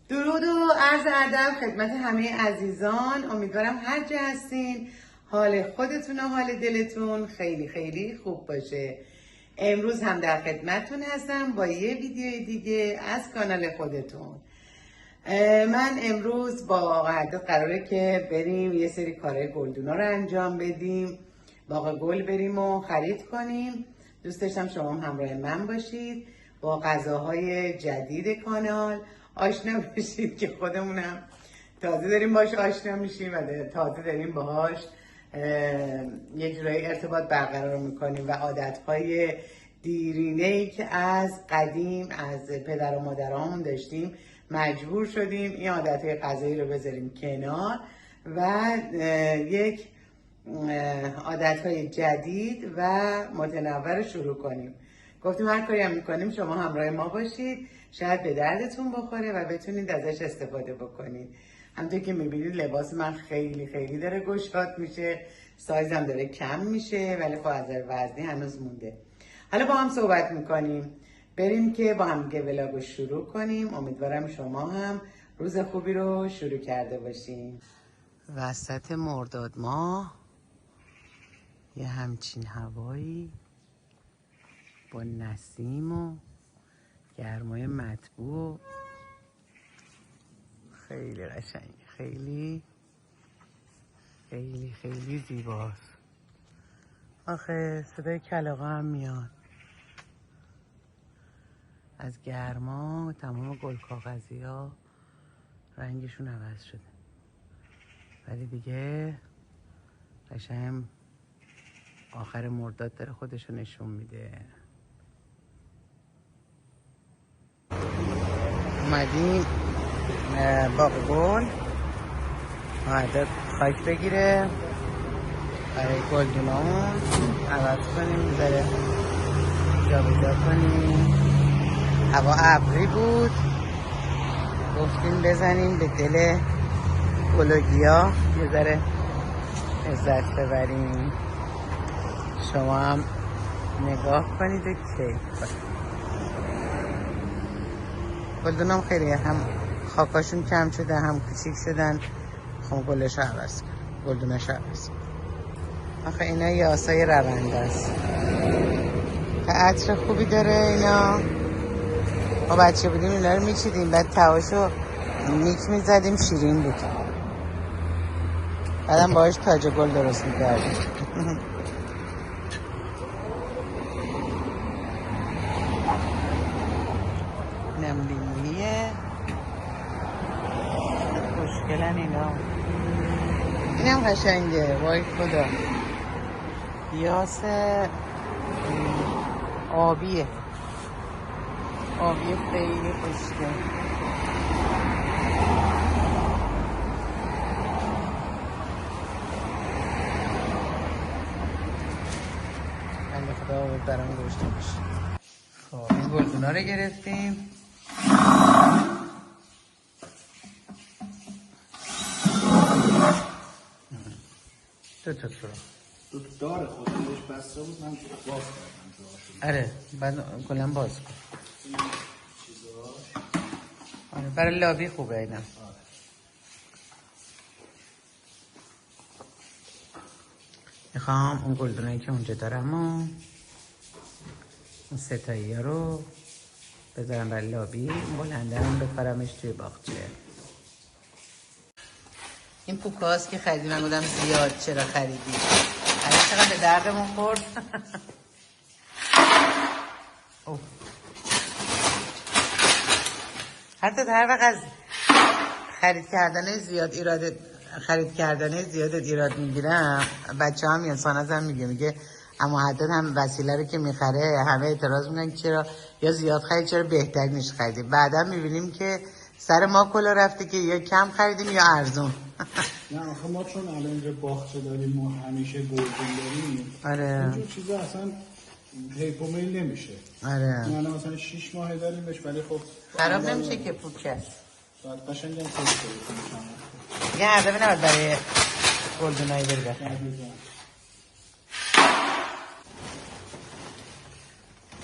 درود و عرض ادب خدمت همه عزیزان. امیدوارم هر جا هستین حال خودتون و حال دلتون خیلی خیلی خوب باشه. امروز هم در خدمتتون هستم با یه ویدیو دیگه از کانال خودتون. من امروز با قاعده قراره که بریم یه سری کارهای گلدونا رو انجام بدیم، باغ گل بریم و خرید کنیم. دوست داشتم شما هم همراه من باشید، با غذاهای جدید کانال آشنا بشید که خودمونم تازه داریم باش آشنا میشیم و تازه داریم باهاش یه جورایی ارتباط برقرار میکنیم و عادتهای دیرینه‌ای که از قدیم از پدر و مادرامون داشتیم مجبور شدیم این عادتهای غذایی رو بذاریم کنار و یک عادتهای جدید و متنوع رو شروع کنیم. گفتیم هر کاری هم میکنیم شما همراه ما باشید، شاید به دردتون بخوره و بتونید ازش استفاده بکنید. همونطور که میبینید لباس من خیلی خیلی داره گشاد میشه، سایزم داره کم میشه، ولی خب از وزنی هنوز مونده. حالا با هم صحبت میکنیم، بریم که با هم دیگه ولاگ رو شروع کنیم. امیدوارم شما هم روز خوبی رو شروع کرده باشین. وسط مرداد ماه یه همچین هوایی با نسیم و گرمای مطبوع خیلی قشنگ، خیلی خیلی خیلی زیباست. آخه صدای کلاغا هم میاد از گرما. تمام گل کاغذی ها رنگشون عوض شده، ولی دیگه قشنگ آخر مرداد داره خودشو نشون میده. اومدیم باغ گل، اومده خاک بگیره برای گلدونامون عوض کنیم، بذاره جا به جا کنیم. هوا ابری بود، گفتیم بزنیم به دل گل و گیاه یه ذره لذت ببریم. شما هم نگاه کنید و کیف کنید. گلدونام خیلی هم خاکاشون کم شده هم کوچیک شدن، خب گلش عوض کن، گلدونش عوض کن. آخه اینا یاسای رونده است، عطر خوبی داره اینا. ما بچه بودیم اینا رو میچیدیم، بعد تهاشو نیک میزدیم، شیرین بود. بعدم باهاش تاج گل درست میکردیم. اینم لیمونیه، خوشگلن اینا. اینم قشنگه، وای خدا. یاس آبیه، آبی خیلی خوشگل. بنده خدا آورد برام گوشته باشه. خب این گلدونا رو گرفتیم. دو تا داره خودش بسته بود، من باز کردم. آره بعد کلا باز کن. آره برای لابی خوبه اینا. میخوام اون گلدونایی که اونجا دارم و اون ستایی ها رو بذارم برای لابی، بلنده هم بپرمش توی باغچه. این پوکاست که خریدی من بودم زیاد چرا خریدی؟ الان چقدر به دردمون خورد. حتی هر وقت از خرید کردن زیاد ایراد میگیرم، بچه هم انسان ازم میگه اما حتی هم وسیله رو که میخره همه اعتراض میکنن چرا یا زیاد خرید چرا بهترینش خریدی. بعدا میبینیم که سر ما کلا رفته که یا کم خریدیم یا ارزون. نه آخه ما چون الان اینجا باغچه داریم، ما همیشه گلدون داریم. آره اینجور چیزا اصلا حیف و میل نمیشه. آره نه مثلا 6 ماه داریمش، ولی خب خراب نمیشه که پوکه. بعد قشنگ هم خوش کنید. یه عرضه نباید برای گلدونایی بری بخری.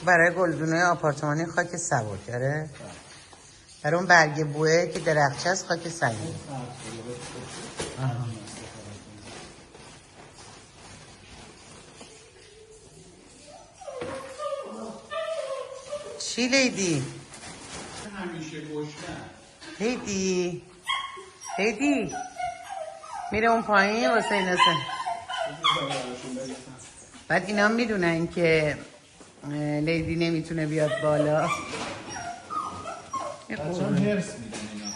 برای گلدونای آپارتمانی خاک سبک. آره برای اون برگ بوه که درخچه است خاک سنگی. چی لیدی؟ همیشه گشنه. لیدی میره اون پایین واسه اینا بعد اینا میدونن که لیدی نمیتونه بیاد بالا. بچه‌ها هرس میدن اینا.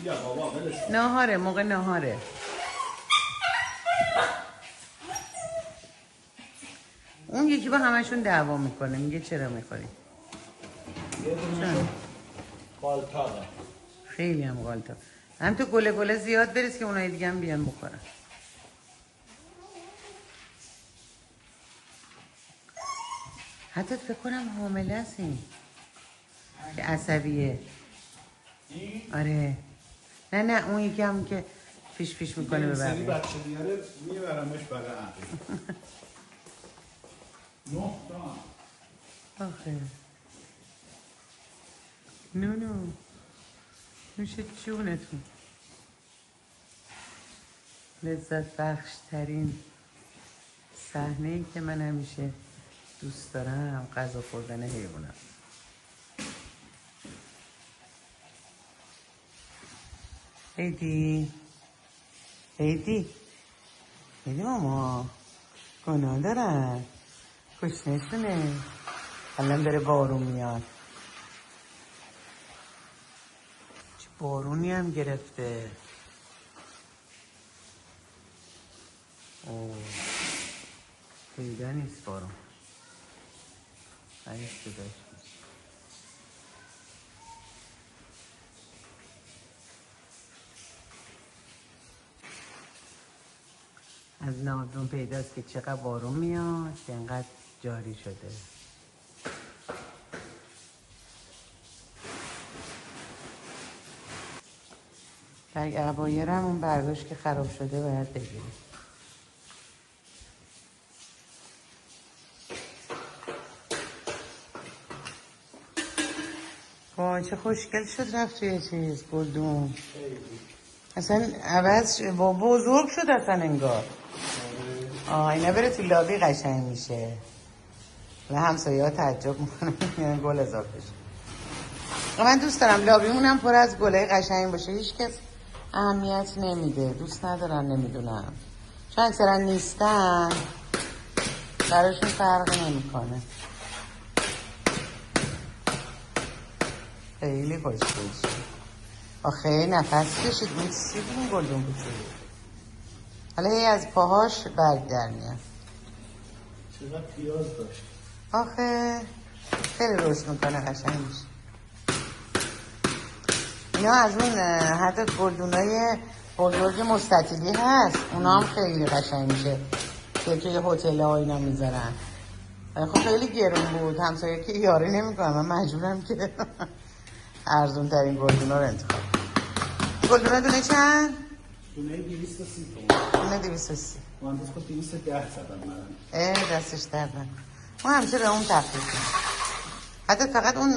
بیا بابا ولش. ناهاره، موقع ناهاره. اون یکی با همشون دعوا میکنه، میگه چرا میخوری؟ یه دونشون قالتاقه. خیلی هم غالطا. هم تو گله زیاد بریز که اونای دیگه هم بیان بخورن. حتی فکر کنم حامله است این که عصبیه. آره. نه اون یکی هم که پیش میکنه به سری بچه دیاره میبرمش برای عقل. 9 تا. آخه نونو میشه جونتون. لذت بخش ترین صحنه ای که من همیشه دوست دارم غذا خوردن حیوانم. هیدی ماما گناه دارن، گشنشونه، الان داره بارون میاد. چه بارونی هم گرفته. اوه پیدا نیست بارون. این صداش از نادون پیداست که چقدر بارون میاد که انقدر جاری شده. برگ عبایرم اون برگاش که خراب شده باید بگیریم. وای چه خوشگل شد رفت توی چیز گلدون. اصلا عوض بزرگ شد اصلا انگار. اینا بره تو لابی قشنگ میشه و همسایه ها تعجب میکنن گل اضافه بشه. من دوست دارم لابیمونم پر از گلای قشنگ باشه. هیچ کس اهمیت نمیده، دوست ندارن، نمیدونم چون اکثرا نیستن براشون فرق نمیکنه. خیلی خوشگل شد. آخه نفس کشید میسی بودون گلدون بود. حالا هی از پاهاش برگ در میاد. چقدر پیاز داشت. آخه خیلی رشد میکنه قشنگ میشه. اینا از اون حتی گلدونای بزرگ مستطیلی هست، اونا هم خیلی قشنگ میشه که توی هتل ها اینا میذارن. خب خیلی گرون بود، همسایه که یاری نمیکنم، من مجبورم که ارزون ترین گلدونا رو انتخاب. گلدونا دونه چند؟ دونه 230 تومن. دونه 230. مهندس خود 210 زدم من. دستش درد نکنه. ما همیشه به اون تخفیف میدیم. حتی فقط اون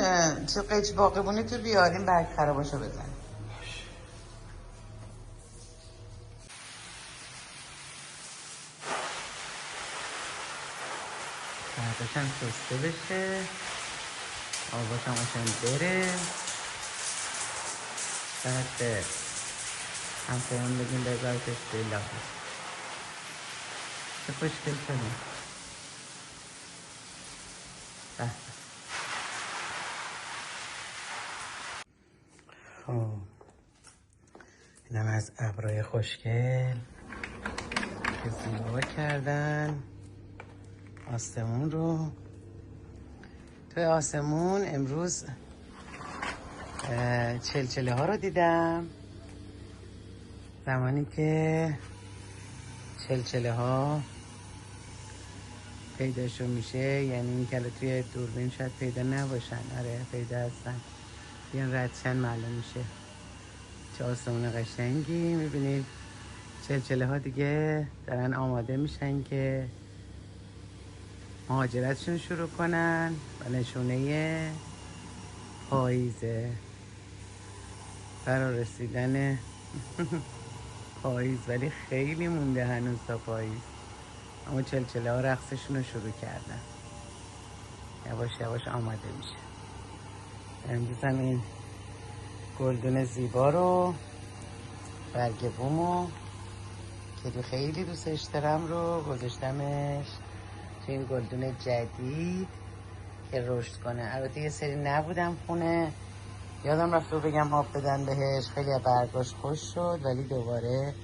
چه قیچی باقیمونی تو بیاریم برگ خراباشو بزنیم. برداشم شسته بشه، آباشم قشنگ بره، بعد همسایه‌مون بگیم بذارتش توی لابی. چه خوشگل شده. خب اینم از ابرای خوشگل که زیبا کردن آسمون رو. توی آسمون امروز چلچله ها رو دیدم. زمانی که چلچله ها پیداشون میشه یعنی این که توی دوربین شاید پیدا نباشن. آره پیدا هستن، بیان ردشن معلوم میشه. چه آسمون قشنگی. میبینید چلچله ها دیگه دارن آماده میشن که مهاجرتشون شروع کنن و نشونه پاییزه، برای رسیدن پاییز، ولی خیلی مونده هنوز تا پاییز. اما چلچله ها رقصشون رو شروع کردن، یواش یواش آماده میشه. امروز هم این گلدون زیبا رو، برگ بومو که خیلی دوستش دارم رو گذاشتمش تو این گلدون جدید که رشد کنه. البته یه سری نبودم خونه، یادم رفت رو بگم آب بدن بهش، خیلی برگاش خوش شد ولی دوباره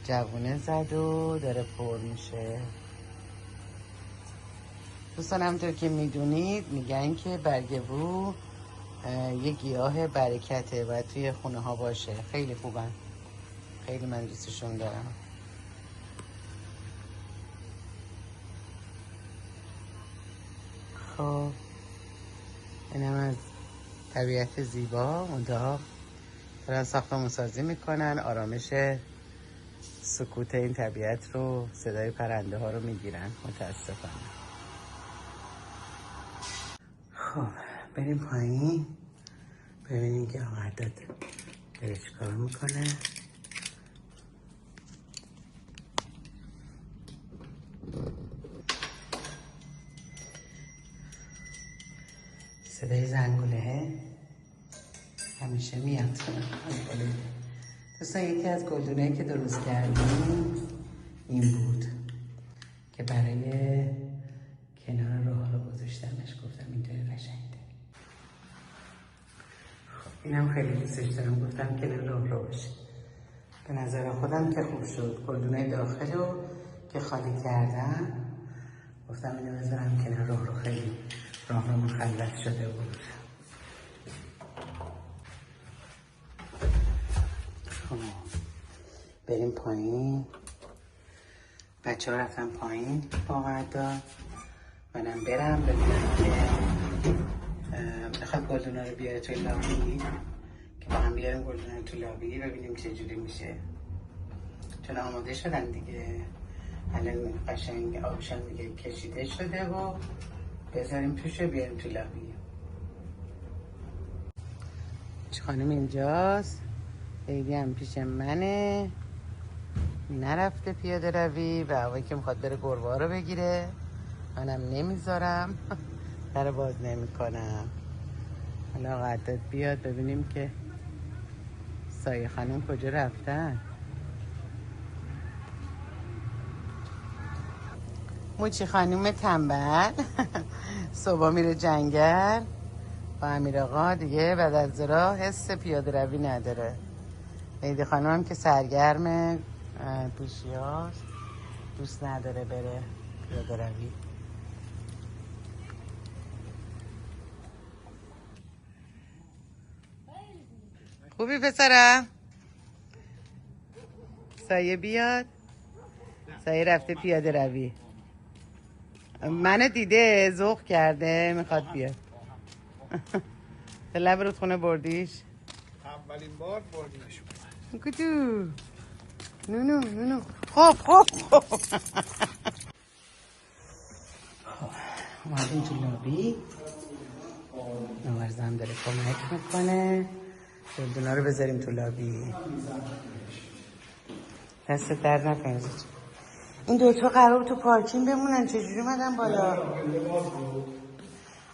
جوونه زد و داره پر میشه. دوستان همونطور که میدونید میگن که برگبو یه گیاه برکته و توی خونه ها باشه. خیلی خوبن، خیلی من دوستشون دارم. خب اینم از طبیعت زیبا. منتها دارن ساختمون سازی میکنن، آرامش سکوت این طبیعت رو، صدای پرنده ها رو میگیرن متاسفانه. خب بریم پایین ببینیم که آقا عدد داره چیکار میکنه. صدای زنگوله همیشه میاد. دوستان یکی از گلدونایی که درست کردیم این بود که برای کنار راه رو گذاشتمش، گفتم اینطوری قشنگه. اینم خیلی دوستش دارم، گفتم کنار راه رو باشه. به نظر خودم که خوب شد. گلدونای داخل رو که خالی کردم گفتم اینو بذارم کنار راه رو، خیلی راه رو مخلط شده بود. بریم پایین. بچه ها رفتن پایین با قدر، منم برم ببینم که بخواد گلدونا رو بیاره توی لابی، که با هم بیاریم گلدونا رو توی لابی ببینیم چه جوری میشه. چون آماده شدن دیگه، الان قشنگ آبشان دیگه کشیده شده و بذاریم توش و بیاریم توی لابی. خانم اینجاست، خیلی هم پیش منه، نرفته پیاده روی و هوایی که میخواد بره گربه رو بگیره. منم نمیذارم، در باز نمی کنم. حالا قدرت بیاد ببینیم که سایه خانم کجا رفتن. موچی خانم تنبل صبح میره جنگل با امیر آقا، دیگه بعد از راه حس پیاده روی نداره. لیدی خانم هم که سرگرم دوشیاست، دوست نداره بره پیاده روی. خوبی پسرم؟ سایه بیاد. سایه رفته پیاده روی، منو دیده ذوق کرده میخواد بیاد. لب رودخونه بردیش؟ اولین بار بردیمش. کدو نونو خب اومدیم تو لابی. نوارزم داره کمک میکنه گلدونا رو بذاریم تو لابی. دست در نکنه. این دوتا قرار تو پارکینگ بمونن، چجوری اومدن بالا؟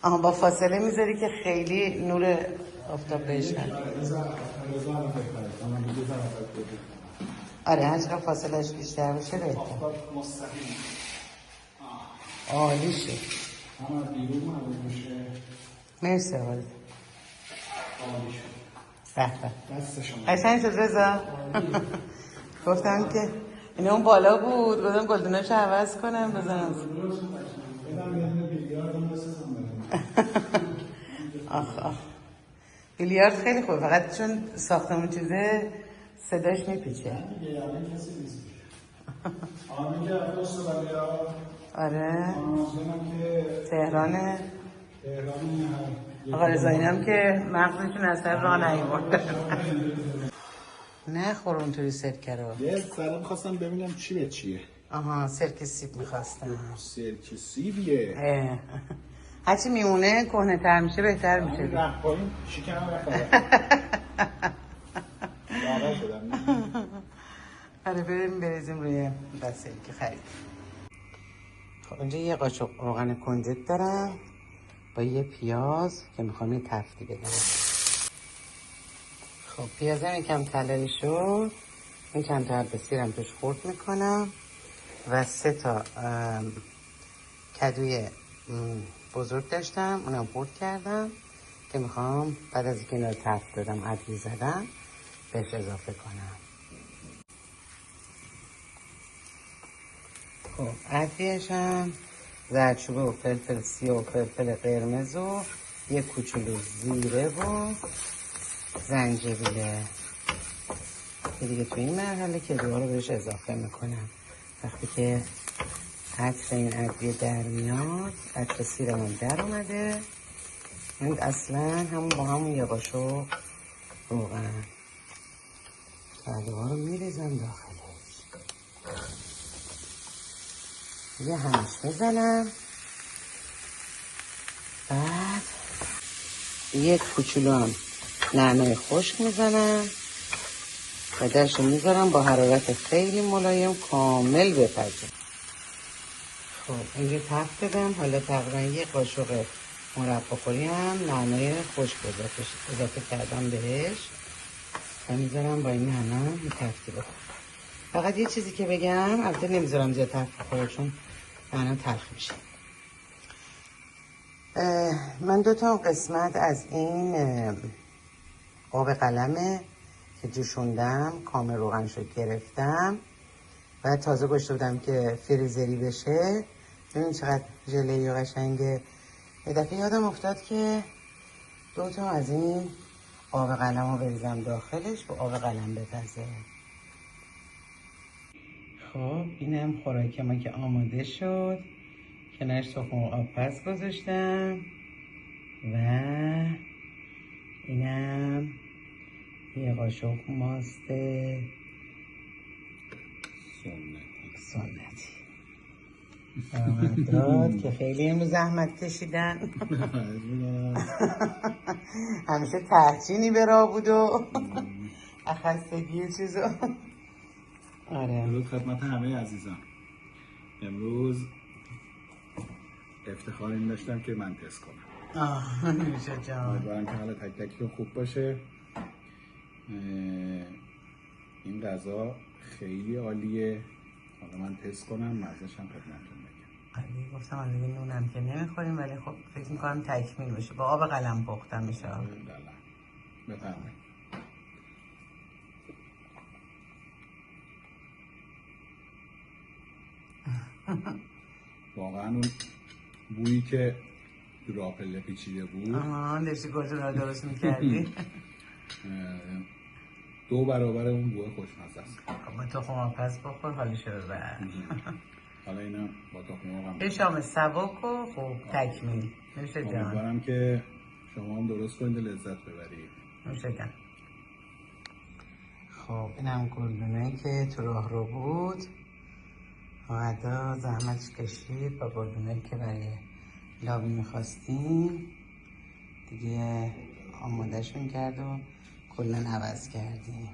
آها با فاصله میذاری که خیلی نور آفتاب بهش نده. آره هر چقدر فاصلهش بیشتر باشه بهتر. عالی شد. مرسی آقا. عالی شد. قشنگ شد رضا. گفتم که این اون بالا بود، گفتم گلدوناشو عوض کنم بزنم. آخ بیلیارد خیلی خوبه، فقط چون ساختمون چیزه صداش میپیچه. آره تهرانه. آقا رضا اینم که مغزشون اثر راه نیورد. نه خور اونطوری سرکه رو. یه ذره میخواستم ببینم چی به چیه. آها سرکه سیب میخواستم. سرکه سیبیه. هرچی میمونه کهنه تر میشه بهتر میشه. رفت پایین شکمم نخوره. لاغر شدم. آره بریم بریزیم روی بسته که خرید. خب اینجا یه قاشق روغن کنجد دارم با یه پیاز که میخوام یه تفتی بدم. خب پیازم یکم طلایی شد، این چند تا حب سیرم توش خورد میکنم و 3 تا کدوی بزرگ داشتم اونم خورد کردم که میخوام بعد از اینکه اینا رو تفت دادم ادویه زدم بهش اضافه کنم. خب ادویه‌ش هم زردچوبه و فلفل سیاه و فلفل قرمز و یه کوچولو زیره و زنجبیله که دیگه توی این مرحله که رو بهش اضافه میکنم. وقتی که عطر این ادویه در میاد، عطر سیرمون در اومده، من اصلا همون با همون یه قاشق روغن کدوها رو میریزم داخلش، یه همش میزنم، بعد یه کوچولو هم نعنای خشک میزنم و درشو میذارم با حرارت خیلی ملایم کامل بپزه. خب اینجا تفت دادم، حالا تقریبا یه قاشق مربا خوری هم نعنای خشک اضافه کردم بهش و میذارم با این نعنای تفتی بخورم. فقط یه چیزی که بگم، البته نمیذارم زیاد تفت بخوره چون نعنای تلخ میشه. من 2 تا قسمت از این آب قلمه که جوشوندم کامل روغنشو گرفتم و تازه گذاشته بودم که فریزری بشه. ببین چقدر ژله و قشنگه. یه دفعه یادم افتاد که 2 تا از این آب قلم رو بریزم داخلش و آب قلم بپزه. خب اینم خوراک ما که آماده شد، کنارش تخم آبپز گذاشتم و اینم یه قاشق ماست سنتی داد که خیلی امروز زحمت کشیدن. همیشه تحچینی به راه بود و خستگی و چیزو. آره درود خدمت همه عزیزان. امروز افتخار این داشتم که من تست کنم. نوشه جان. امیدوارم که حالا تک تکتون خوب باشه. این غذا خیلی عالیه. حالا من تست کنم مزه‌ش هم خدمتتون بگم. آره گفتم حالا دیگه نونم که نمیخوریم ولی خب فکر میکنم تکمیل بشه. با آب قلم پختم میشه. بفرمایید. واقعا اون بویی که تو راه پله پیچیده بود، داشتی گلتون رو درست میکردی. 2 برابر اون بوی خوشمزه است. با تخم آبپز بخور حالشو ببر. حالا اینا با تخم آب هم یه شام سبک و خوب تکمیل. نوشه جان. امیدوارم که شما هم درست کنید و لذت ببرید. نوشه جان. خب اینم گلدونایی که تو راه رو بود، بعدا زحمتش کشید با گلدونایی که برای لابی میخواستیم دیگه آمادهشون کرد و کلا عوض کردیم.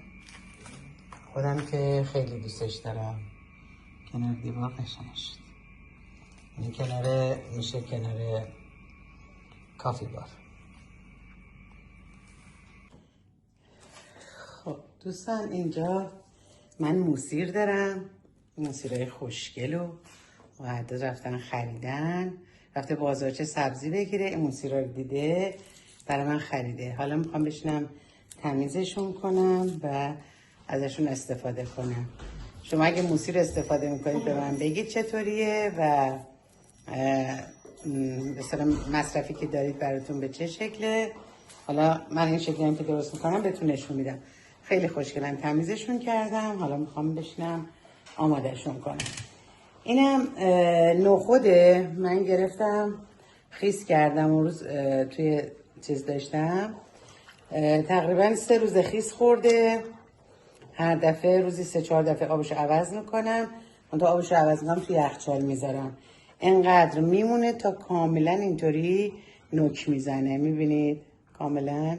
خودم که خیلی دوستش دارم. کنار دیوار قشنگ شد. این کنار میشه کنار کافی بار. خب دوستان اینجا من موسیر دارم، موسیرهای خوشگل و معدد رفتن خریدن، رفته بازارچه سبزی بگیره، این موسیرها رو دیده برای من خریده. حالا میخوام بشینم تمیزشون کنم و ازشون استفاده کنم. شما اگه موسیر استفاده میکنید به من بگید چطوریه و مثلا مصرفی که دارید براتون به چه شکله. حالا من این شکلی هم که درست میکنم بهتون نشون میدم. خیلی خوشگلن، تمیزشون کردم. حالا میخوام بشینم آمادهشون کنم. اینم نخوده من گرفتم خیس کردم اون روز توی چیز داشتم تقریبا 3 روز خیس خورده. هر دفعه روزی 3-4 دفعه آبشو عوض میکنم. من تا آبشو عوض میکنم توی یخچال میذارم. انقدر میمونه تا کاملا اینطوری نوک میزنه. میبینید کاملا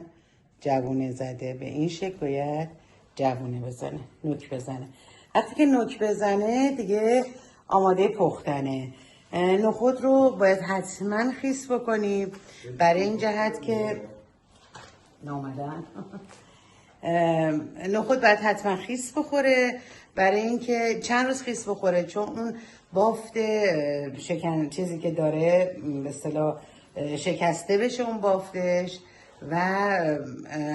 جوونه زده. به این شکل باید جوونه بزنه، نوک بزنه. وقتی که نوک بزنه دیگه آماده پختنه. نخود رو باید حتما خیس بکنیم برای این جهت که نامدن نخود باید حتما خیس بخوره، برای اینکه چند روز خیس بخوره، چون اون بافت شکن چیزی که داره به اصطلاح شکسته بشه اون بافتش و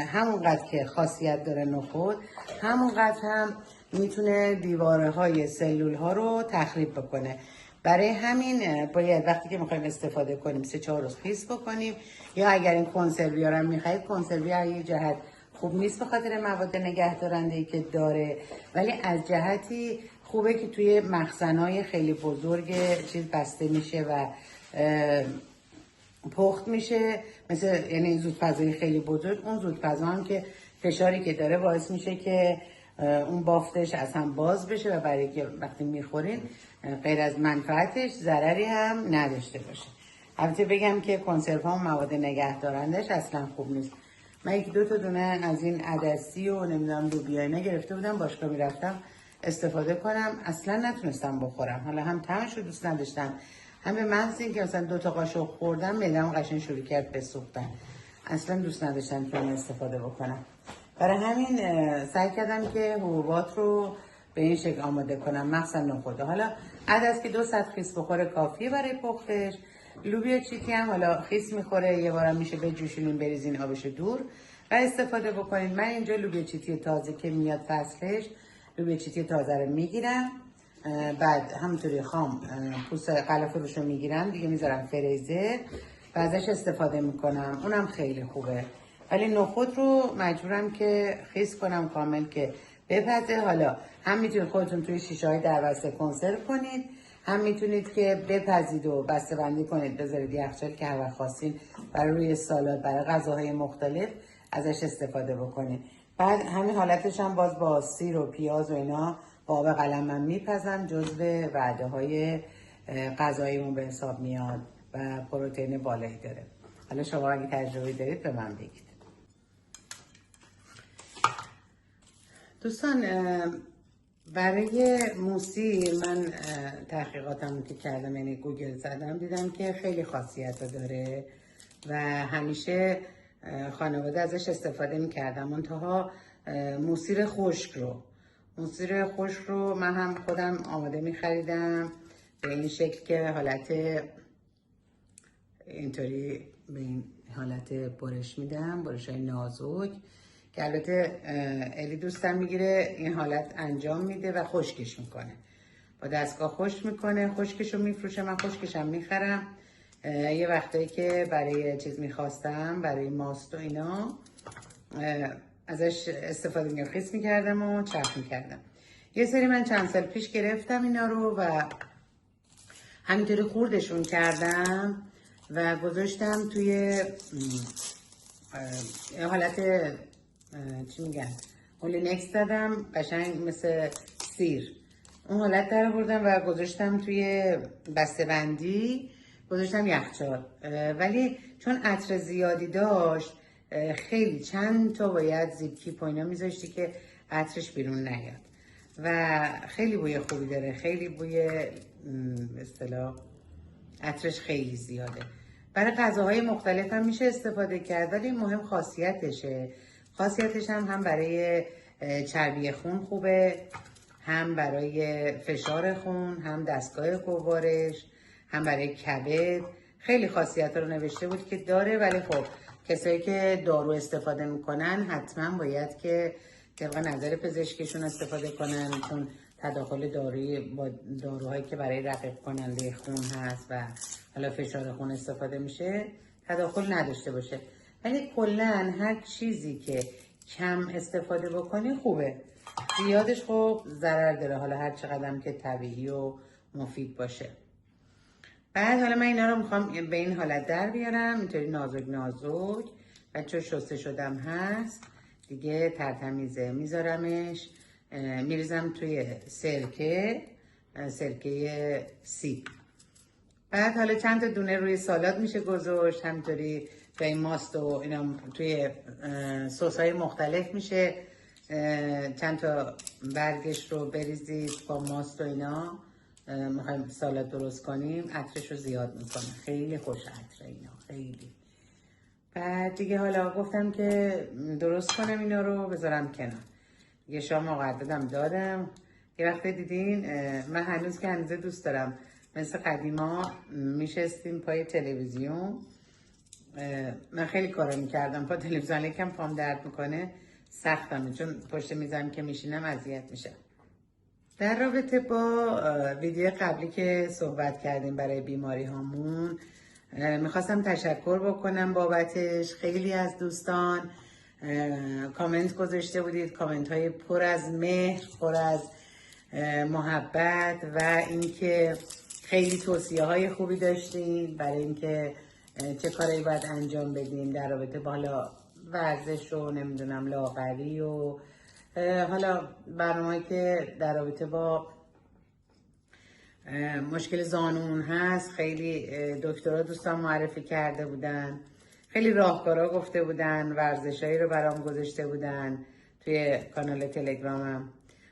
همونقدر که خاصیت داره نخود همونقدر هم میتونه دیواره های سلول ها رو تخریب بکنه. برای همین باید وقتی که میخوایم استفاده کنیم 3-4 روز خیس بکنیم. یا اگر این کنسروی ها رو میخواید، کنسروی ها یه جهت خوب نیست به خاطر مواد نگهدارنده‌ای که داره، ولی از جهتی خوبه که توی مخزن‌های خیلی بزرگ چیز بسته میشه و پخت میشه، مثل یعنی زودپزایی خیلی بزرگ. اون زودپزا هم که فشاری که داره باعث میشه که اون بافتش از هم باز بشه و برای که وقتی میخورین غیر از منفعتش ضرری هم نداشته باشه. البته بگم که کنسرو ها و مواد نگهدارندش اصلا خوب نیست. من 1-2 تا دونه از این عدسی و نمیدونم لوبیا اینا گرفته بودم، باشگاه میرفتم استفاده کنم، اصلا نتونستم بخورم. حالا هم طعمش رو دوست نداشتم، هم به محض اینکه مثلا 2 تا قاشق خوردم معده‌ام قشنگ شروع کرد به سوختن. اصلا دوست نداشتم که اون استفاده بکنم. برای همین سعی کردم که حبوبات رو به این شکل آماده کنم، مخصوصا نخود. حالا عدس که 2 ساعت خیس بخوره کافیه برای پختش. لوبیا چیتی هم حالا خیس میخوره، یه بارم میشه بجوشونین بریزین آبش دور و استفاده بکنین. من اینجا لوبیا چیتی تازه که میاد فصلش، لوبیا چیتی تازه رو میگیرم، بعد همونطوری خام پوست قلافه روش رو میگیرم دیگه، میذارم فریزر و ازش استفاده میکنم. اونم خیلی خوبه. ولی نخود رو مجبورم که خیس کنم کامل که بپزه. حالا هم میتونید خودتون توی شیشه های در بسته کنسرو کنید، هم میتونید که بپزید و بسته بندی کنید بذارید یخچال که هر وقت خواستین برای روی سالاد برای غذاهای مختلف ازش استفاده بکنید. بعد همین حالتش هم باز با سیر و پیاز و اینا با آب قلم من میپزم، جزو وعده های غذاییمون به حساب میاد و پروتئین بالایی داره. حالا شما اگه تجربه دارید به من بگید. دوستان برای موسی من تحقیقاتم که کردم، یعنی گوگل زدم، دیدم که خیلی خاصیت داره و همیشه خانواده ازش استفاده میکردم. منتها موسی خشک رو من هم خودم آماده میخریدم به این شکل که حالت اینطوری به این حالت برش میدم، برش های نازک که البته الی دوستم میگیره این حالت انجام میده و خشکش میکنه، با دستگاه خشک میکنه، خشکش رو میفروشه. من خشکش هم میخرم. یه وقتایی که برای چیز میخواستم، برای ماست و اینا ازش استفاده میکردم، خیس میکردم و چرخ میکردم. یه سری من چند سال پیش گرفتم اینا رو و همینطوری خوردشون کردم و گذاشتم توی حالت چی میگن هولینکس زدم، قشنگ مثل سیر اون حالت در بردم و گذاشتم توی بسته بندی، گذاشتم یخچال. ولی چون عطر زیادی داشت خیلی چند تا باید زیپ کیپ و اینا میذاشتی که عطرش بیرون نیاد و خیلی بوی خوبی داره، خیلی بوی اصطلاح عطرش خیلی زیاده. برای غذاهای مختلف هم میشه استفاده کرد، ولی مهم خاصیتشه. خاصیتش هم برای چربی خون خوبه، هم برای فشار خون، هم دستگاه گوارش، هم برای کبد. خیلی خاصیت رو نوشته بود که داره، ولی خب کسایی که دارو استفاده میکنن حتما باید که طبق نظر پزشکشون استفاده کنن، چون تداخل دارویی با داروهایی که برای رقیق کننده خون هست و حالا فشار خون استفاده میشه تداخل نداشته باشه. ولی کلا هر چیزی که کم استفاده بکنی خوبه، زیادش خب ضرر داره، حالا هر چقدر که طبیعی و مفید باشه. بعد حالا من اینا رو میخوام به این حالت در بیارم، اینطوری نازک نازک. بچه شسته شدم هست دیگه، ترتمیزه، میذارمش، میریزم توی سرکه سیب. بعد حالا چند تا دونه روی سالاد میشه گذاشت، همینطوری به این ماست و اینا توی سس های مختلف میشه. چند تا برگش رو بریزید با ماست و اینا، میخوایم سالاد درست کنیم، عطرش رو زیاد میکنه، خیلی خوش عطره اینا، خیلی. بعد دیگه حالا گفتم که درست کنم اینا رو بذارم کنار. یه شام مقددم دادم. یه وقت دیدین من هنوز که هنوز دوست دارم مثل قدیما میشستیم پای تلویزیون. من خیلی کارا میکردم پا تلویزیون، یکم پام درد میکنه، سختمه، چون پشت میزم که میشینم اذیت میشم. در رابطه با ویدیو قبلی که صحبت کردیم برای بیماری هامون، میخواستم تشکر بکنم بابتش. خیلی از دوستان کامنت گذاشته بودید، کامنت های پر از مهر، پر از محبت و اینکه خیلی توصیه های خوبی داشتین برای اینکه چه کاری باید انجام بدیم در رابطه با حالا ورزش و نمیدونم لاغری و حالا برنامه‌ای که در رابطه با مشکل زانون هست. خیلی دکترها دوستان معرفی کرده بودن، خیلی راهکارا گفته بودن، ورزشایی رو برام گذاشته بودن توی کانال تلگرامم.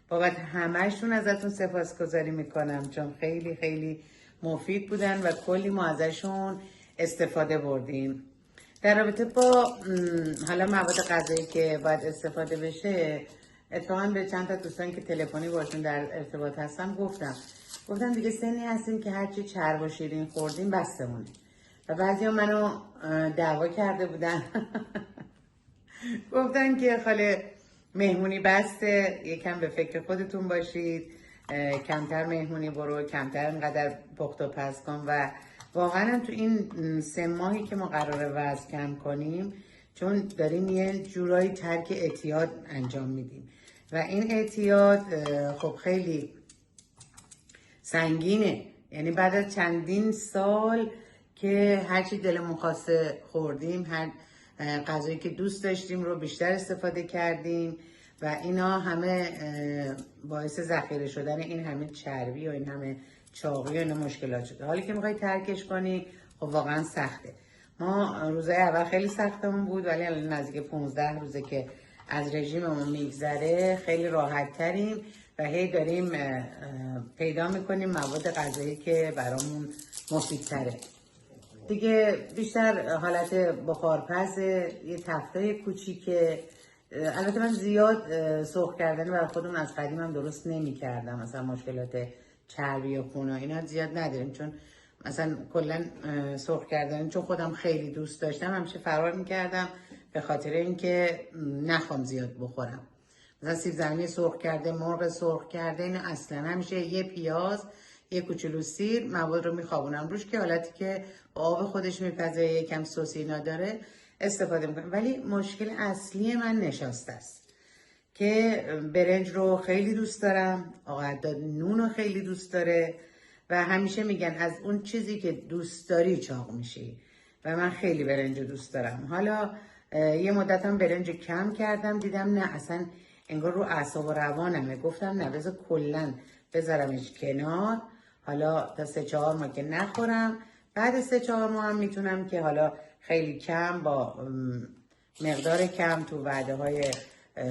بابت همهشون ازتون سپاسگزاری میکنم، چون خیلی خیلی مفید بودن و کلی ما ازشون استفاده بردیم. در رابطه با حالا مواد غذایی که باید استفاده بشه، اتفاقا به چند تا دوستان که تلفنی باشون در ارتباط هستم گفتم دیگه سنی هستیم که هرچی چرب و شیرین خوردیم بستمونه. و بعضی ها منو دعوا کرده بودن گفتن که خاله مهمونی بسته، یکم به فکر خودتون باشید، کمتر مهمونی برو، کمتر اینقدر پخت و پز کن. و واقعا تو این 3 ماهی که ما قراره وزن کم کنیم، چون داریم یه جورایی ترک اعتیاد انجام میدیم و این اعتیاد خب خیلی سنگینه. یعنی بعد از چندین سال که هرچی دلمون خواسته خوردیم، هر غذایی که دوست داشتیم رو بیشتر استفاده کردیم و اینا همه باعث ذخیره شدن این همه چربی و این همه چاقی و این مشکلات شده. حالی که میخوای ترکش کنی خب واقعا سخته. ما روزای اول خیلی سختمون بود، ولی الان نزدیک 15 روزه که از رژیممون میگذره، خیلی راحت تریم و هی داریم پیدا میکنیم مواد غذایی که برامون مفیدتره. دیگه بیشتر حالت بخارپزه، یه تفته کوچیکه. البته من زیاد سرخ کردن برای خودم از قدیمم درست نمی کردم، مثلا مشکلات چربی و خون و اینا زیاد نداریم، چون مثلا کلا سرخ کردن چون خودم خیلی دوست داشتم همیشه فرار میکردم به خاطر اینکه نخوام زیاد بخورم. مثلا سیب زمینی سرخ کرده، مرغ سرخ کرده، اینو اصلا همیشه یه پیاز، یه کوچولو سیر، مواد رو میخوابونم روش که حالتی که آب خودش میپزه، یکم سس اینا داره استفاده میکنم. ولی مشکل اصلی من نشاسته است که برنج رو خیلی دوست دارم، آقا حداد نون رو خیلی دوست داره و همیشه میگن از اون چیزی که دوست داری چاق میشی و من خیلی برنج رو دوست دارم. حالا یه مدتم برنج کم کردم، دیدم نه اصلا انگار رو اعصاب و روانمه، گفتم نه بذار کلا بذارمش کنار، حالا تا 3-4 ماه که نخورم، بعد 3-4 ماه هم میتونم که حالا خیلی کم با مقدار کم تو وعده های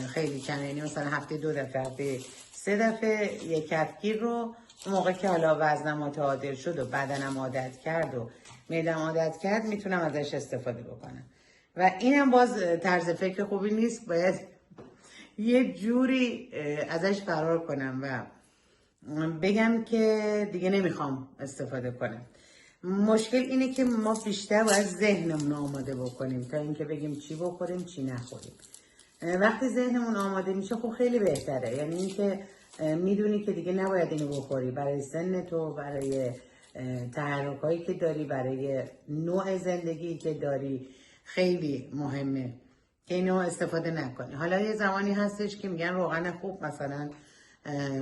خیلی کم، یعنی مثلا هفته 2 دفعه، هفته 3 دفعه یک کفگیر رو اون موقع که حالا وزنم متعادل شد و بدنم عادت کرد و معدم عادت کرد میتونم ازش استفاده بکنم. و اینم باز طرز فکر خوبی نیست، باید یه جوری ازش فرار کنم و بگم که دیگه نمیخوام استفاده کنم. مشکل اینه که ما بیشتر باید ذهنمون آماده بکنیم تا اینکه بگیم چی بخوریم چی نخوریم. وقتی ذهنمون آماده میشه خب خیلی بهتره، یعنی اینکه میدونی که دیگه نباید اینو بخوری برای سن تو، برای تحرکایی که داری، برای نوع زندگی که داری، خیلی مهمه که اینو استفاده نکنی. حالا یه زمانی هستش که میگن روغن خوب، مثلا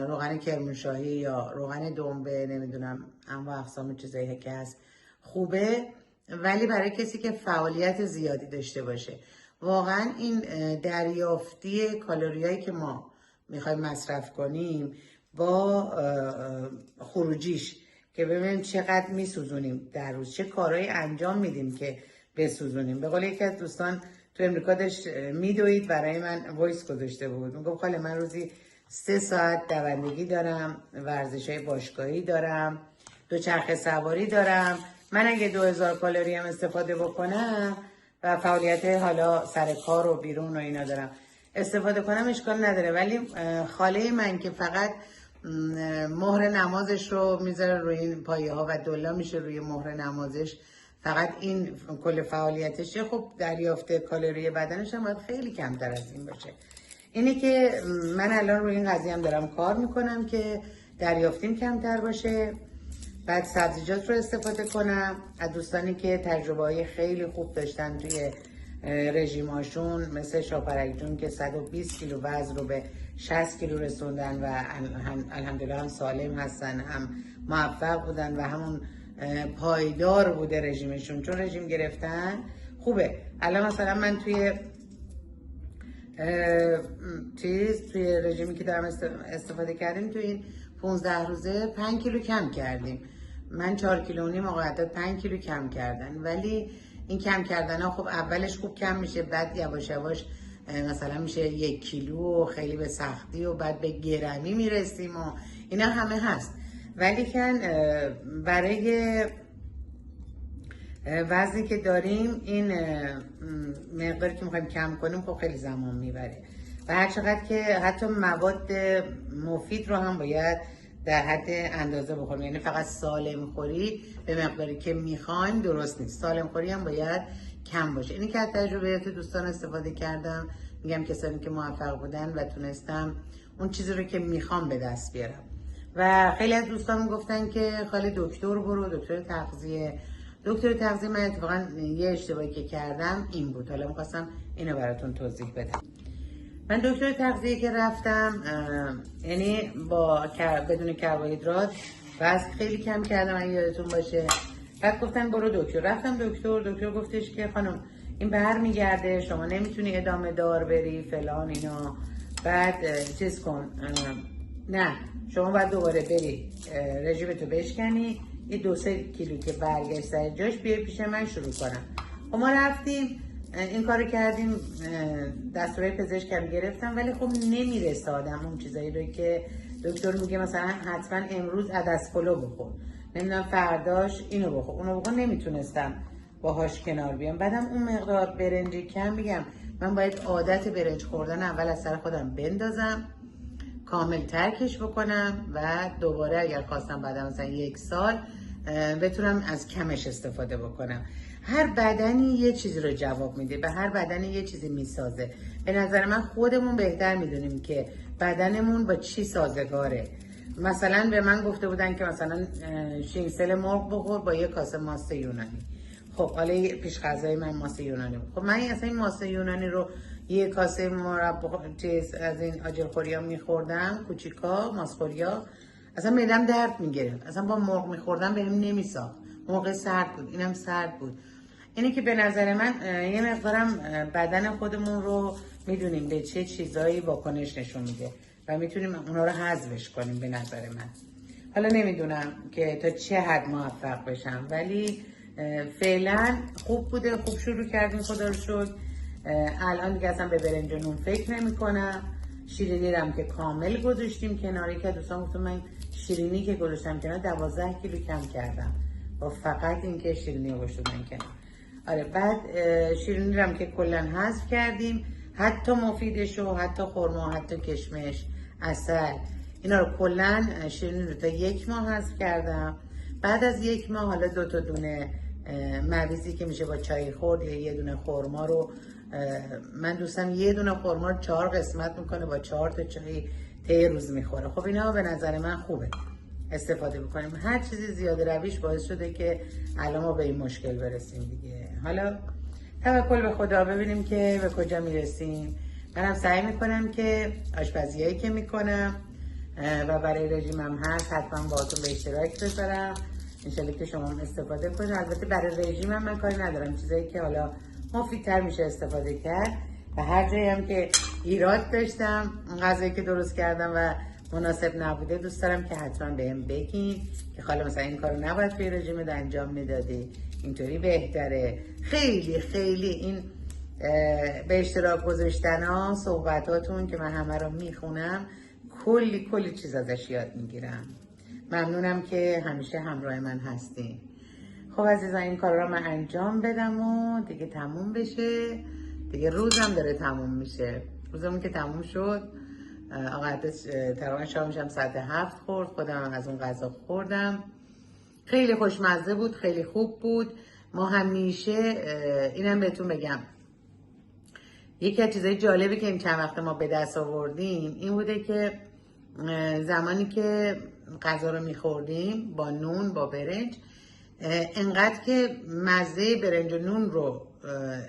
روغن کرمانشاهی یا روغن دنبه، نمیدونم انواع اقسام چیزایی که هست خوبه، ولی برای کسی که فعالیت زیادی داشته باشه. واقعا این دریافتی کالریایی که ما میخوایم مصرف کنیم با خروجیش که ببینیم چقدر میسوزونیم در روز، چه کارهایی انجام میدیم که بسوزونیم. به قول یکی از دوستان تو امریکا داشت میدوید، برای من وایس گذاشته بود، میگفت خاله من روزی 3 ساعت دوندگی دارم، ورزش‌های باشگاهی دارم، دوچرخه سواری دارم، من اگه 2000 کالری هم استفاده بکنم و فعالیت حالا سر کار و بیرون و اینا دارم استفاده کنم اشکال نداره، ولی خاله من که فقط مهر نمازش رو میذاره روی این پایه ها و دلا میشه روی مهر نمازش، فقط این کل فعالیتشه، خب دریافت کالری بدنش هم باید خیلی کمتر از این باشه. اینی که من الان روی این قضیه هم دارم کار میکنم که دریافتیم کمتر باشه. بعد سبزیجات رو استفاده کنم. از دوستانی که تجربه های خیلی خوب داشتن توی رژیماشون مثل شاپرک جون که 120 کیلو وزن رو به 60 کیلو رسوندن و الحمدلله هم سالم هستن، هم موفق بودن و همون پایدار بوده رژیمشون، چون رژیم گرفتن خوبه. الان مثلا من توی رژیمی که دارم استفاده کردیم توی این 15 روزه 5 کیلو کم کردیم. من 4 کیلو و نیم مقدار 5 کیلو کم کردن، ولی این کم کردن ها خب اولش خوب کم میشه، بعد یواش یواش مثلا میشه 1 کیلو و خیلی به سختی و بعد به گرمی میرسیم و اینا همه هست، ولی که برای وزنی که داریم این مقداری که میخوایم کم کنیم خب خیلی زمان میبره و هر چقدر که حتی مواد مفید رو هم باید در حد اندازه بخوریم، یعنی فقط سالم خوری به مقداری که میخوایم درست نیست، سالم خوری هم باید کم باشه. اینی که از تجربیات دوستان استفاده کردم، میگم کسانی که موفق بودن و تونستم اون چیزی رو که میخوام به دست بیارم. و خیلی از دوستان گفتن که خاله دکتر برو، دکتر تغذیه. من اتفاقا یه اشتباهی که کردم این بود، حالا میخواستم اینو براتون توضیح بدم. من دکتر تغذیه که رفتم، یعنی بدون کربوهیدرات وزن خیلی کم کردم اگه یادتون باشه. بعد گفتن برو دکتر، رفتم دکتر گفتش که خانم این برمیگرده، شما نمیتونی ادامه دار بری فلان اینا، بعد چیز کن، نه شما باید دوباره بری رژیمتو بشکنی، یه 2-3 کیلو که برگشت سر جاش بیای پیش من شروع کنم. خب ما رفتیم این کارو کردیم، دستورای پزشکم گرفتم، ولی خب نمیرسه آدم اون چیزایی رو که دکتر میگه مثلا حتما امروز عدس پلو بخور، نمیدونم فرداش اینو بخور اونو بخور، نمیتونستم باهاش کنار بیام. بعدم اون مقدار برنجی کم، میگم من باید عادت برنج خوردن اول از سر خودم بندازم، کامل ترکش بکنم و دوباره اگر خواستم بعد مثلا 1 سال بتونم از کمش استفاده بکنم. هر بدنی یه چیزی رو جواب میده، به هر بدنی یه چیزی میسازه. به نظر من خودمون بهتر میدونیم که بدنمون با چی سازگاره. مثلا به من گفته بودن که مثلا شینسل مرغ بخور با 1 کاسه ماست یونانی. خب حالا پیش غذای من ماست یونانی بود. خب من اصلا این ماست یونانی رو 1 کاسه مربا از این آجرخوریا میخوردم، کوچیکا ماسخوریا، اصلا معدم درد میگرفت، اصلا با مرغ میخوردم بهم نمیساخت، مرغ سرد بود، اینم سرد بود. اینه که به نظر من یه مقدارم بدن خودمون رو میدونیم به چه چیزایی واکنش نشون میده و میتونیم اونا رو حذفش کنیم به نظر من. حالا نمیدونم که تا چه حد موفق بشم، ولی فعلا خوب بوده، خوب شروع کردیم خدا رو شکر. الان دیگه اصلا به برنج و نون فکر نمی کنم. شیرینی رم که کامل گذاشتیم کناری، که دوستان گفتم من شیرینی که گذاشتم کنار 12 کیلو کم کردم با فقط اینکه شیرینی رو گذاشتم کنار. آره بعد شیرینی رم که کلا حذف کردیم، حتی مفیدشو، حتی خرما، حتی کشمش، عسل، اینا رو کلا شیرینی رو تا 1 ماه حذف کردم. بعد از 1 ماه حالا 2 تا دونه مویزی که میشه با چای خورد یا 1 دونه خرما رو، من دوستم 1 دونه خرما رو 4 قسمت میکنه با 4 تا چای طی روز میخوره. خب اینا به نظر من خوبه استفاده بکنیم. هر چیزی زیاده رویش باعث شده که الان ما به این مشکل برسیم دیگه. حالا توکل به خدا، ببینیم که به کجا میرسیم. منم سعی میکنم که آشپزیایی که میکنم و برای رژیمم هست حتما باهاتون به اشتراک بذارم، انشالله که شما هم استفاده کنید. البته برای رژیمم من کاری ندارم، چیزایی که حالا مفیدتر میشه استفاده کرد و هر جایی هم که ایراد داشتم غذایی که درست کردم و مناسب نبوده دوست دارم که حتما بهم بگین که حالا مثلا این کارو نباید توی رژیمت انجام میدادی، اینطوری بهتره. خیلی خیلی این به اشتراک گذاشتن ها، صحبتاتون که من همه رو میخونم، کلی چیز ازش یاد میگیرم. ممنونم که همیشه همراه من هستین. خب عزیزان، این کار رو من انجام بدم و دیگه تموم بشه. دیگه روزم داره تموم میشه. روزمون که تموم شد، تقریبا شامش هم ساعت 7 خورد. خودم از اون غذا خوردم، خیلی خوشمزه بود، خیلی خوب بود. ما همیشه اینم بهتون بگم، یکی از چیزای جالبی که این چند وقت ما به دست آوردیم این بوده که زمانی که غذا رو میخوردیم با نون با برنج، انقدر که مزه برنج و نون رو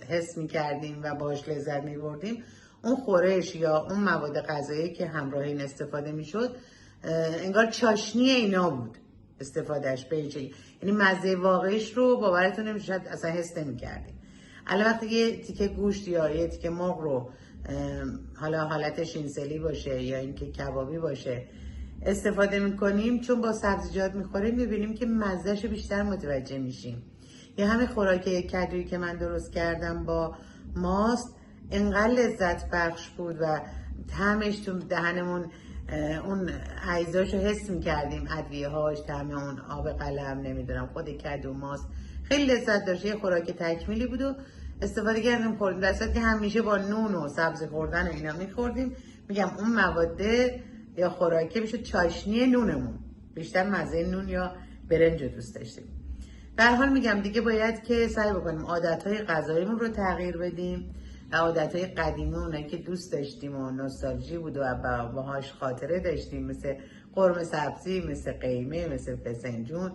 حس میکردیم و باش لذت میبردیم، اون خورش یا اون مواد غذایی که همراه این استفاده میشد انگار چاشنی اینا بود استفادهش به این شکل. یعنی مزه واقعیش رو باورتون نمیشه، اصلا حس نمیکردیم. الان وقتی یه تیکه گوشت یا یه تیکه مرغ رو حالا حالت شینسلی باشه یا اینکه کبابی باشه استفاده میکنیم، چون با سبزیجات میخوریم، میبینیم که مزهش بیشتر متوجه میشیم. یا همین خوراک کدویی که من درست کردم با ماست، انقدر لذت بخش بود و طعمش تو دهنمون اون اجزاشو حس میکردیم، ادویه هاش، طعم اون آب قلم، نمیدونم خود کدو ماست، خیلی لذت داشت. یه خوراک تکمیلی بود و استفاده کردیم خوردیم، در صورتی که همیشه با نون و سبزی خوردن و اینا میخوردیم. میگم اون مواده یا خوراکی میشه چاشنی نونمون، بیشتر مزه نون یا برنج رو دوست داشتیم. به هر حال میگم دیگه باید که سعی بکنیم عادتهای غذاییمون رو تغییر بدیم و عادتهای قدیمی، اونایی که دوست داشتیم و نوستالژی بود و باهاش خاطره داشتیم، مثل قرمه سبزی، مثل قیمه، مثل فسنجون،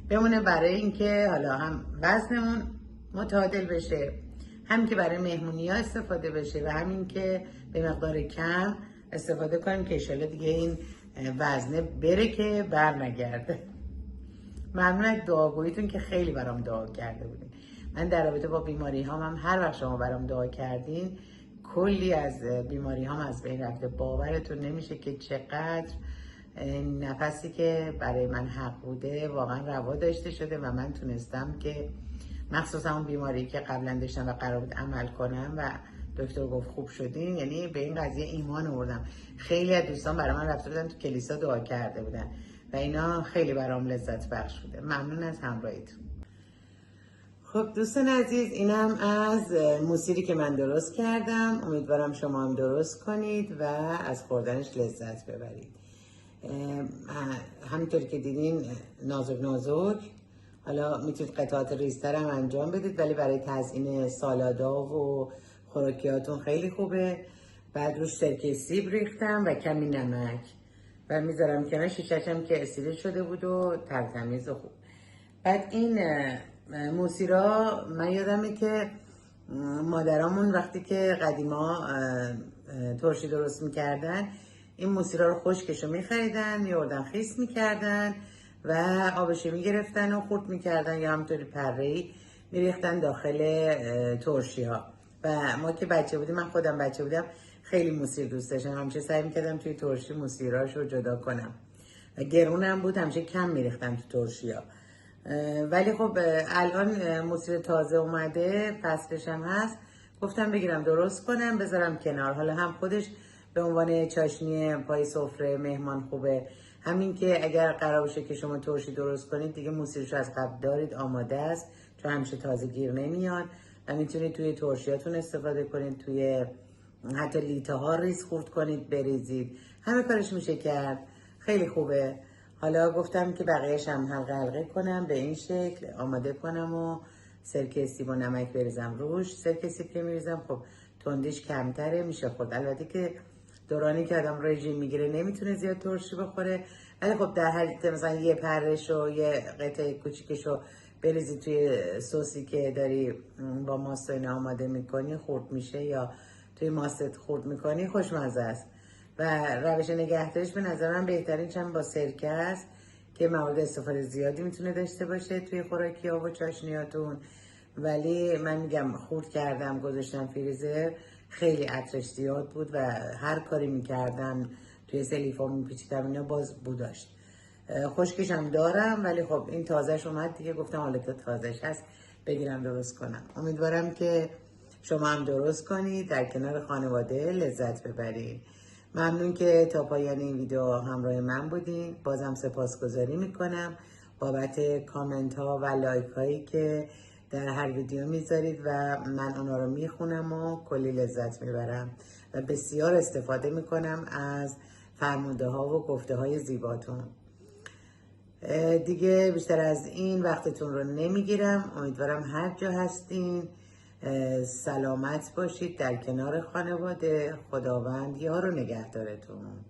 بمونه برای اینکه حالا هم وزنمون متعادل بشه، هم که برای مهمونی ها استفاده بشه و همین که به مقدار کم استفاده کنیم که انشالله دیگه این وزنه بره که بر نگرده. ممنون از دعاگوییتون که خیلی برام دعا کرده بودین. من در رابطه با بیماری هم هر وقت شما برام دعا کردین، کلی از بیماری هم از بین رفته. باورتون نمیشه که چقدر نفسی که برای من حق بوده واقعا روا داشته شده و من تونستم که مخصوصا اون بیماری که قبلا داشتم و قرار بود عمل کنم و دکتر گفت خوب شدین، یعنی به این قضیه ایمان آوردم. خیلی از دوستان برای من رفته بودن تو کلیسا دعا کرده بودن و اینا خیلی برام لذت بخش بوده. ممنون از همراهیتون. خب دوستان عزیز، اینم از موسیری که من درست کردم. امیدوارم شما هم درست کنید و از خوردنش لذت ببرید. همینطوری که دیدین نازک نازک، حالا میتونید قطعات ریزتر هم انجام بدید، ولی برای تزیین سالادا و خوراکیاتون خیلی خوبه. بعد روش سرکه سیب ریختم و کمی نمک و میذارم کنار. شیشش هم که اسیده شده بود و ترتمیز و خوب. بعد این موسیرا من یادمه که مادرامون وقتی که قدیما ترشی درست میکردن، این موسیرا رو خشکشو میخریدن، میوردن خیس میکردن و آبشو میگرفتن و خورد میکردن یا همطوری پره‌ای میریختن داخل ترشی ها. و ما که بچه بودیم، من خودم بچه بودم، خیلی موسیر دوست داشتم، همیشه سعی میکردم توی ترشی موسیراشو جدا کنم و گرونم بود، همیشه کم میریختم تو ترشی ها. ولی خب الان موسیر تازه اومده، فصلش هم هست، گفتم بگیرم درست کنم بذارم کنار. حالا هم خودش به عنوان چاشنی پای سفره مهمان خوبه، همین که اگر قرار باشه که شما ترشی درست کنید دیگه موسیرشو از قبل دارید آماده است، چون همیشه تازه گیر نمیاد و میتونید توی ترشیاتون استفاده کنید، توی حتی لیته ها ریز خورد کنید بریزید، همه کارش میشه کرد، خیلی خوبه. حالا گفتم که بقیه‌اش هم حلقه کنم، به این شکل آماده کنم و سرکه سیب و نمک بریزم روش. سرکه سیب که میریزم خب تندیش کمتره، میشه خورد. البته که دورانی که آدم رژیم میگیره نمیتونه زیاد ترشی بخوره، ولی خب در حد مثلا یه پرش و یه قطعه کوچیکشو بریزی توی سوسی که داری با ماست و اینا آماده میکنی خورد میشه، یا توی ماست خورد میکنی، خوشمزه است. و روش نگهداریش به نظر من بهترین چند با سرکه است که مواد استفاده زیادی میتونه داشته باشه توی خوراکی ها و چاشنیاتون. ولی من میگم خورد کردم گذاشتم فریزر، خیلی عطرش زیاد بود و هر کاری میکردم توی سلیفا میپیچیدم اینا باز بو داشت. خشکش هم دارم ولی خب این تازهش اومد دیگه، گفتم حالا تا تازهش هست بگیرم درست کنم. امیدوارم که شما هم درست کنید، در کنار خانواده لذت ببرید. ممنون که تا پایان این ویدیو همراه من بودین. بازم سپاسگزاری میکنم بابت کامنت ها و لایک هایی که در هر ویدیو میذارید و من اونا رو میخونم و کلی لذت میبرم و بسیار استفاده میکنم از فرموده ها و گفته های زیباتون. دیگه بیشتر از این وقتتون رو نمیگیرم. امیدوارم هر جا هستین سلامت باشید، در کنار خانواده. خداوند یار و نگهدارتون.